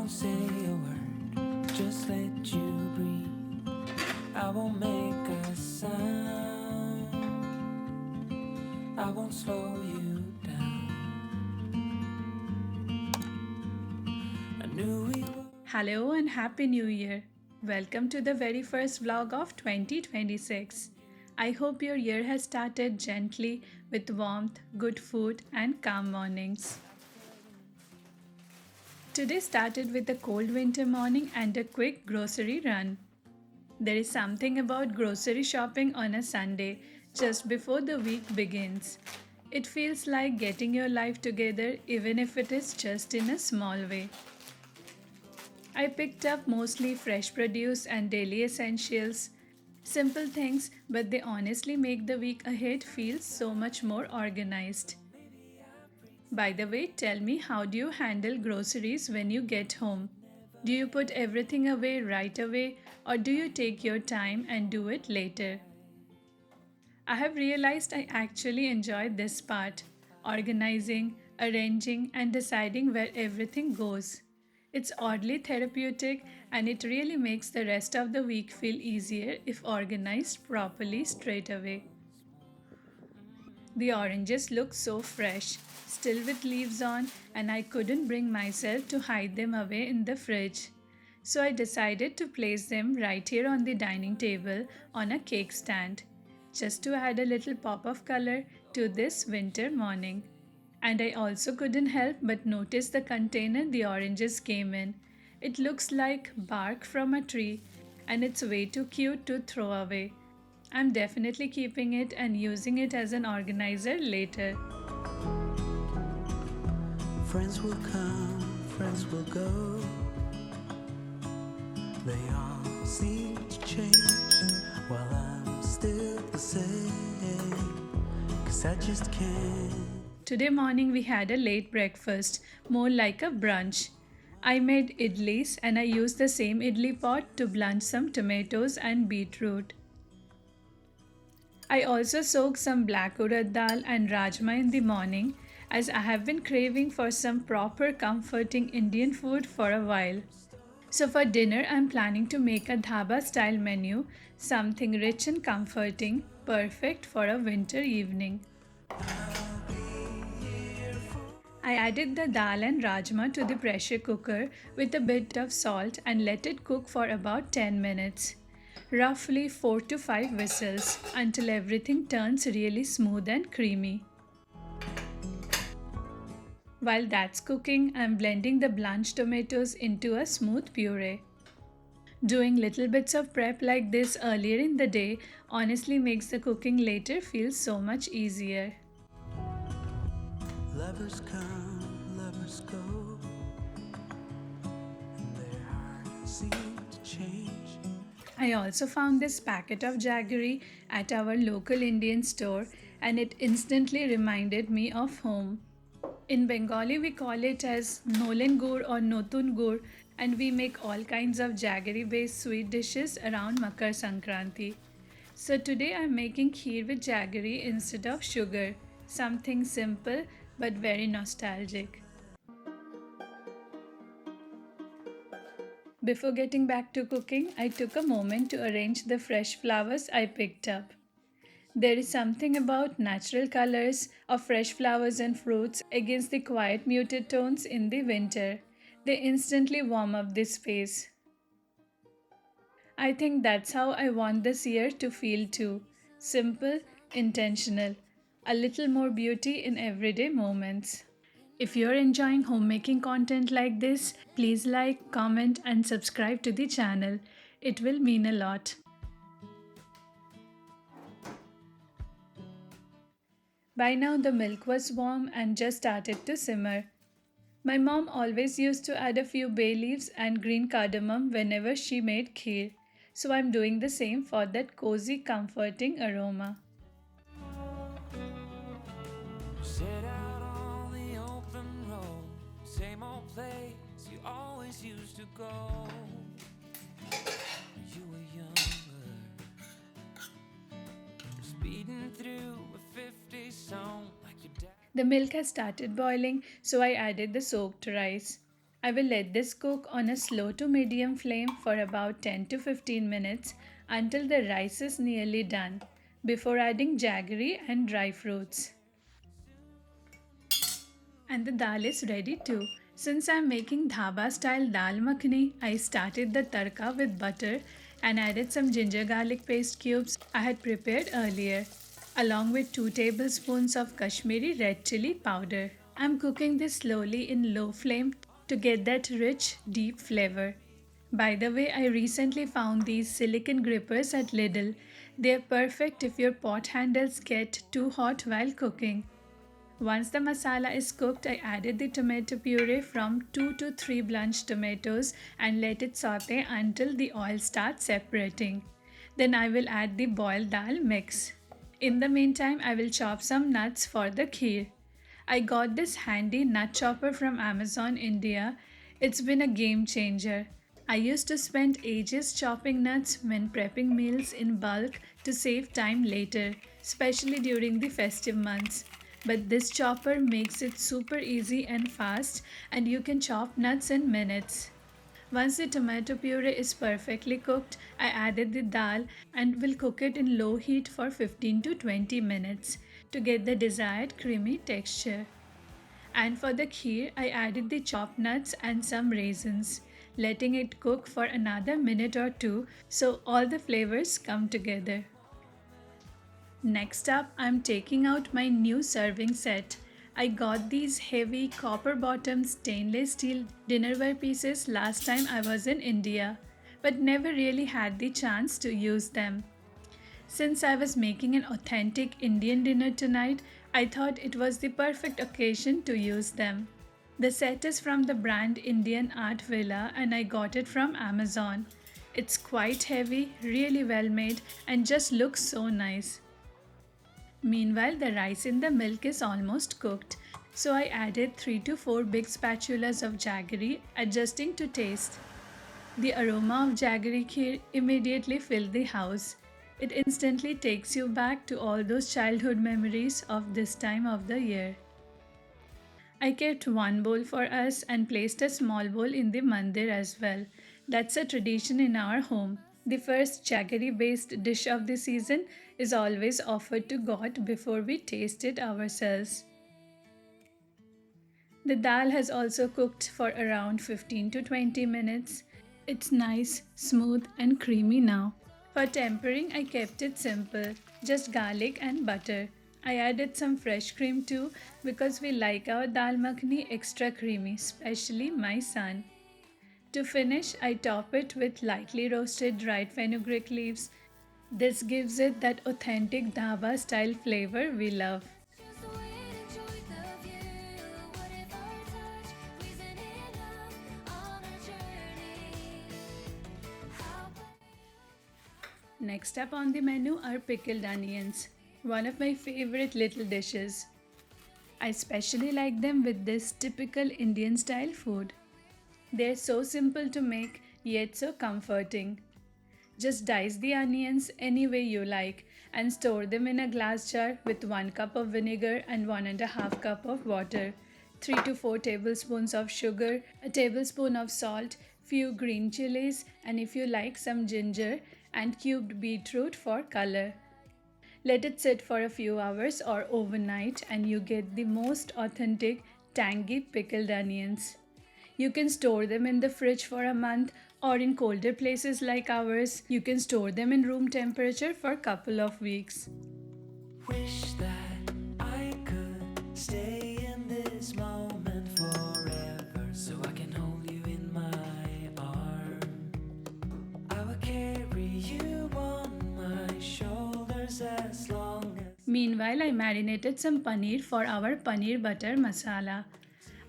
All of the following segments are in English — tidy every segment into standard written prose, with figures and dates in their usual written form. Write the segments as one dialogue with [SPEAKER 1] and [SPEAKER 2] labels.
[SPEAKER 1] won't say a word, just let you breathe. I won't make a sound, I won't slow you down. I knew we were.
[SPEAKER 2] Hello and Happy New Year! Welcome to the very first vlog of 2026. I hope your year has started gently with warmth, good food, and calm mornings. Today started with a cold winter morning and a quick grocery run. There is something about grocery shopping on a Sunday just before the week begins. It feels like getting your life together even if it is just in a small way. I picked up mostly fresh produce and daily essentials. Simple things, but they honestly make the week ahead feel so much more organized. By the way, tell me, how do you handle groceries when you get home? Do you put everything away right away, or do you take your time and do it later? I have realized I actually enjoy this part: organizing, arranging, and deciding where everything goes. It's oddly therapeutic and it really makes the rest of the week feel easier if organized properly straight away. The oranges look so fresh, still with leaves on, and I couldn't bring myself to hide them away in the fridge. So I decided to place them right here on the dining table on a cake stand, just to add a little pop of color to this winter morning. And I also couldn't help but notice the container the oranges came in. It looks like bark from a tree and it's way too cute to throw away. I'm definitely keeping it and using it as an organizer later.
[SPEAKER 1] Friends will come, friends will go. They all seem to change while I'm still the same. 'Cause I just can't.
[SPEAKER 2] Today morning we had a late breakfast, more like a brunch. I made idlis and I used the same idli pot to blanch some tomatoes and beetroot. I also soaked some black urad dal and rajma in the morning as I have been craving for some proper comforting Indian food for a while. So for dinner I'm planning to make a dhaba-style menu, something rich and comforting, perfect for a winter evening. I added the dal and rajma to the pressure cooker with a bit of salt and let it cook for about 10 minutes. Roughly 4 to 5 whistles until everything turns really smooth and creamy. While that's cooking, I'm blending the blanched tomatoes into a smooth puree. Doing little bits of prep like this earlier in the day honestly makes the cooking later feel so much easier.
[SPEAKER 1] Lovers come, lovers go, and their hearts seem to change.
[SPEAKER 2] I also found this packet of jaggery at our local Indian store and it instantly reminded me of home. In Bengali we call it as nolen gur or notun gur, and we make all kinds of jaggery based sweet dishes around Makar Sankranti. So today I'm making kheer with jaggery instead of sugar, something simple but very nostalgic. Before getting back to cooking, I took a moment to arrange the fresh flowers I picked up. There is something about natural colors of fresh flowers and fruits against the quiet muted tones in the winter. They instantly warm up the space. I think that's how I want this year to feel too. Simple, intentional, a little more beauty in everyday moments. If you're enjoying homemaking content like this, please like, comment, and subscribe to the channel. It will mean a lot. By now, the milk was warm and just started to simmer. My mom always used to add a few bay leaves and green cardamom whenever she made kheer, so I'm doing the same for that cozy, comforting aroma.
[SPEAKER 1] Set out on the open road, same old place you always used to go. You were younger, speeding through a 50 song like your dad.
[SPEAKER 2] The milk has started boiling, so I added the soaked rice. I will let this cook on a slow to medium flame for about 10 to 15 minutes until the rice is nearly done before adding jaggery and dry fruits. And the dal is ready too. Since I'm making dhaba style dal makhani, I started the tarka with butter and added some ginger garlic paste cubes I had prepared earlier, along with 2 tablespoons of Kashmiri red chili powder. I'm cooking this slowly in low flame to get that rich, deep flavor. By the way, I recently found these silicone grippers at Lidl. They're perfect if your pot handles get too hot while cooking. Once the masala is cooked, I added the tomato puree from 2 to 3 blanched tomatoes and let it saute until the oil starts separating. Then I will add the boiled dal mix. In the meantime, I will chop some nuts for the kheer. I got this handy nut chopper from Amazon India. It's been a game changer. I used to spend ages chopping nuts when prepping meals in bulk to save time later, especially during the festive months. But this chopper makes it super easy and fast, and you can chop nuts in minutes. Once the tomato puree is perfectly cooked, I added the dal and will cook it in low heat for 15 to 20 minutes to get the desired creamy texture. And for the kheer, I added the chopped nuts and some raisins, letting it cook for another minute or two so all the flavors come together. Next up, I'm taking out my new serving set. I got these heavy copper bottom stainless steel dinnerware pieces last time I was in India, but never really had the chance to use them. Since I was making an authentic Indian dinner tonight, I thought it was the perfect occasion to use them. The set is from the brand Indian Art Villa and I got it from Amazon. It's quite heavy, really well made, and just looks so nice. Meanwhile, the rice in the milk is almost cooked, so I added 3 to 4 big spatulas of jaggery, adjusting to taste. The aroma of jaggery kheer immediately filled the house. It instantly takes you back to all those childhood memories of this time of the year. I kept one bowl for us and placed a small bowl in the mandir as well. That's a tradition in our home. The first jaggery based dish of the season is always offered to God before we taste it ourselves. The dal has also cooked for around 15 to 20 minutes. It's nice, smooth, and creamy now. For tempering, I kept it simple, just garlic and butter. I added some fresh cream too because we like our dal makhani extra creamy, especially my son. To finish, I top it with lightly roasted dried fenugreek leaves. This gives it that authentic dhaba style flavor we love.
[SPEAKER 1] Just wait, enjoy the view. What if our touch isn't enough on our journey? How
[SPEAKER 2] Next up on the menu are pickled onions, one of my favorite little dishes. I especially like them with this typical Indian style food. They're so simple to make yet so comforting. Just dice the onions any way you like and store them in a glass jar with 1 cup of vinegar and 1.5 cup of water, 3 to 4 tablespoons of sugar, a tablespoon of salt, few green chilies, and if you like some ginger and cubed beetroot for color. Let it sit for a few hours or overnight and you get the most authentic tangy pickled onions. You can store them in the fridge for a month or in colder places like ours, you can store them in room temperature for a couple of weeks.
[SPEAKER 1] wish that I could stay in this moment forever so I can hold you in my arm. I will carry you on my shoulders as long as.
[SPEAKER 2] Meanwhile, I marinated some paneer for our paneer butter masala.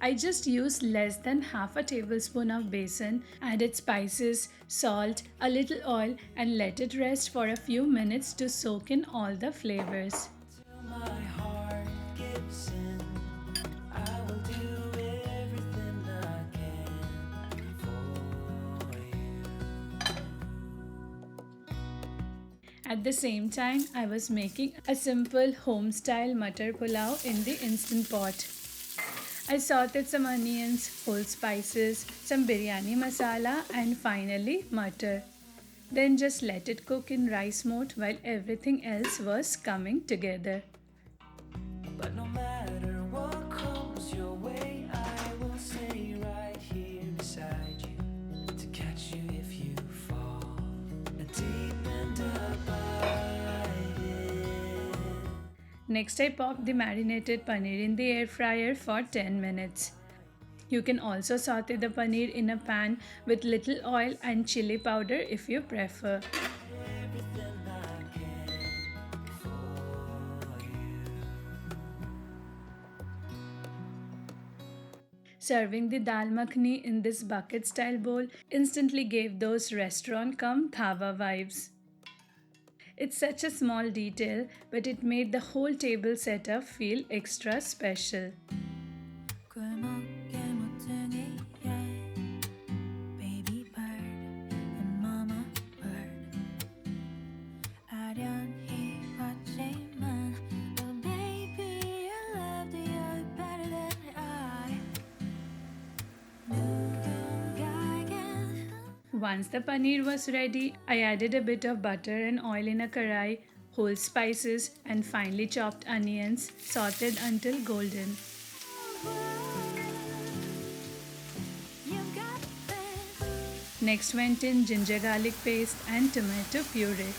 [SPEAKER 2] I just used less than half a tablespoon of besan, added spices, salt, a little oil, and let it rest for a few minutes to soak in all the flavors.
[SPEAKER 1] Till my heart gives in, I will do everything I can for you.
[SPEAKER 2] At the same time, I was making a simple home style Mutton Pulao in the instant pot. I sauteed some onions, whole spices, some biryani masala, and finally mutter. Then just let it cook in rice mode while everything else was coming together.
[SPEAKER 1] But no matter what comes your way, I will stay right here beside you to catch you if you fall deep and abide.
[SPEAKER 2] Next, I popped the marinated paneer in the air fryer for 10 minutes. You can also saute the paneer in a pan with little oil and chili powder if you prefer.
[SPEAKER 1] Everything I can for you.
[SPEAKER 2] Serving the Dal Makhani in this bucket style bowl instantly gave those restaurant come dhaba vibes. It's such a small detail, but it made the whole table setup feel extra special.
[SPEAKER 1] 굶었게 모퉁이에 baby bird and mama bird 아련히 왔지만 oh baby I loved you better than I 누군가에겐
[SPEAKER 2] Once the paneer was ready, I added a bit of butter and oil in a karai, whole spices, and finely chopped onions, sauteed until golden.
[SPEAKER 1] you got this
[SPEAKER 2] Next went in ginger garlic paste and tomato puree.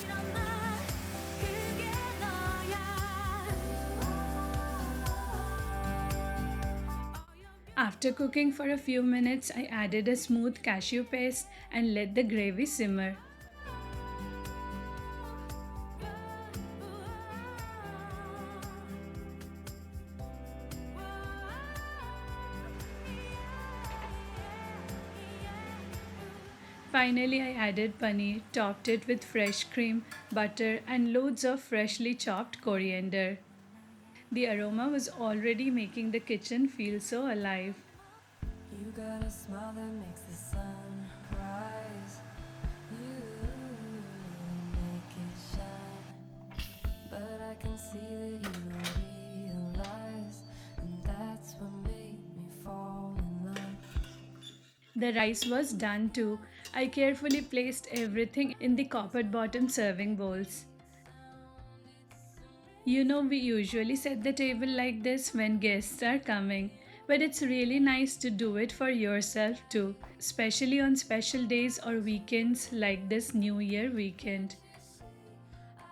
[SPEAKER 1] 일어나 그게 너야
[SPEAKER 2] After cooking for a few minutes, I added a smooth cashew paste and let the gravy simmer. Finally, I added paneer, topped it with fresh cream, butter, and loads of freshly chopped coriander. The aroma was already making the kitchen feel so alive.
[SPEAKER 1] You got a smile that makes the sun rise. You make it shine. But I can see that you don't realize. And that's what made me fall in love.
[SPEAKER 2] The rice was done too. I carefully placed everything in the copper bottom serving bowls. You know, we usually set the table like this when guests are coming, but it's really nice to do it for yourself too, especially on special days or weekends like this New Year weekend.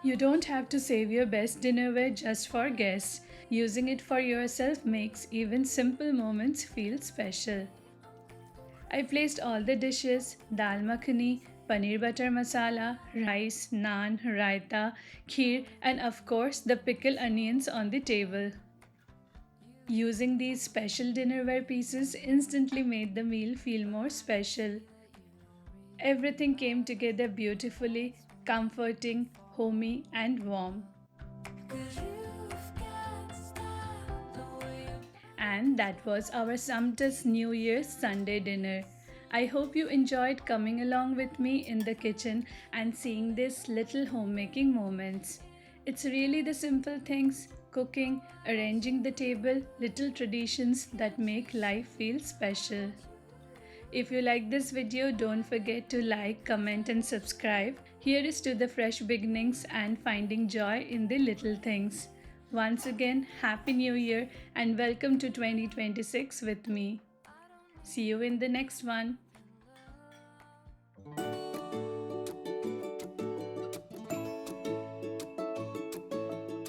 [SPEAKER 2] You don't have to save your best dinnerware just for guests. Using it for yourself makes even simple moments feel special. I placed all the dishes, dal makhani, paneer butter masala, rice, naan, raita, kheer, and of course the pickled onions on the table. Using these special dinnerware pieces instantly made the meal feel more special. Everything came together beautifully, comforting, homey, and warm.
[SPEAKER 1] 'Cause you've got style the way you
[SPEAKER 2] And that was our sumptuous New Year's Sunday dinner. I hope you enjoyed coming along with me in the kitchen and seeing these little homemaking moments. It's really the simple things cooking, arranging the table, little traditions that make life feel special. If you like this video, don't forget to like, comment, and subscribe. Here is to the fresh beginnings and finding joy in the little things. Once again, Happy New Year and welcome to 2026 with me. See you in the next one.